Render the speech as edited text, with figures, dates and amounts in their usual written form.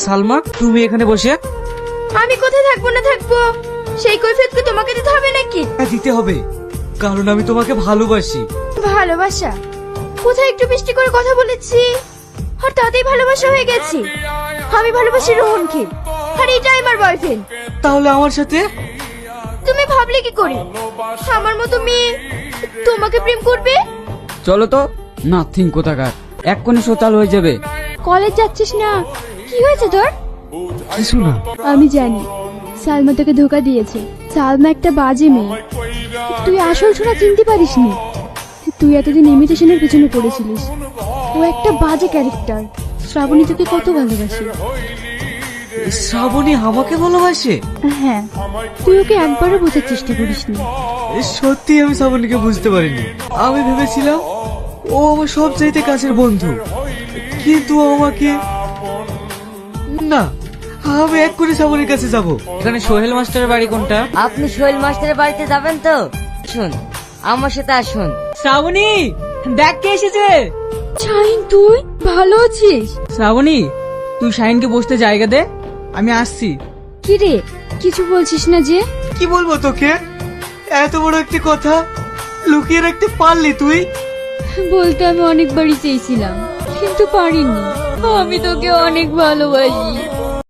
সালমা, তুমি এখানে বসে। আমি কোথায় থাকবো না থাকবো সেই কৈফিয়ত কি তোমাকে দিতে হবে নাকি? হ্যাঁ, দিতে হবে, কারণ আমি তোমাকে ভালোবাসি। ভালোবাসা? কোথায় একটু মিষ্টি করে কথা বলেছি আর তাতেই ভালোবাসা হয়ে গেছে? আমি ভালোবাসি রোহনকে, আর এটাই আমার বয়ফ্রেন্ড। তাহলে আমার সাথে? তুমি ভাবলে কি করে আমার মতো মেয়ে তোমাকে প্রেম করবে? চলো তো, নাথিং কোথাকার, এক্ষুনি সোচাল হয়ে যাবে। কলেজ যাচ্ছিস না? কি হয়েছে তোর? কিছু না। আমি জানি সালমা তোকে ধোকা দিয়েছে। সালমা একটা বাজে মেয়ে, তুই আসল ছোড়া চিনতে পারিসনি। তুই এতদিন ইমিটেশনের পিছনে পড়েছিলিস। ও একটা বাজে ক্যারেক্টার। শ্রাবণী তোকে কত ভালোবাসে। শ্রাবণী আমাকে ভালোবাসে? হ্যাঁ, তুই ওকে একবারও বোঝার চেষ্টা করিসনি। সত্যি আমি শ্রাবণীকে বুঝতে পারিনি। আমি ভেবেছিলাম ও আমার সব চাইতে কাছের বন্ধু, কিন্তু ও আমাকে না। আমি এক্ষুনি শ্রাবণীর কাছে যাব। এখানে সোহেল মাস্টারের বাড়ি কোনটা? আপনি সোহেল মাস্টারের বাড়িতে যাবেন তো? শুন, আমার সাথে আসুন। শ্রাবণী, দেখ কে এসেছে। শাহিন, তুই ভালো আছিস? শ্রাবণী, তুই শাহিনকে বসতে জায়গা দে, আমি আসছি। কি রে, কিছু বলছিস না যে? কি বলবো তোকে? এত বড় একটি কথা লুকিয়ে রাখতে পারলি তুই? বলতে আমি অনেকবারই চেয়েছিলাম, কিন্তু পারিনি। আমি তোকে অনেক ভালোবাসি।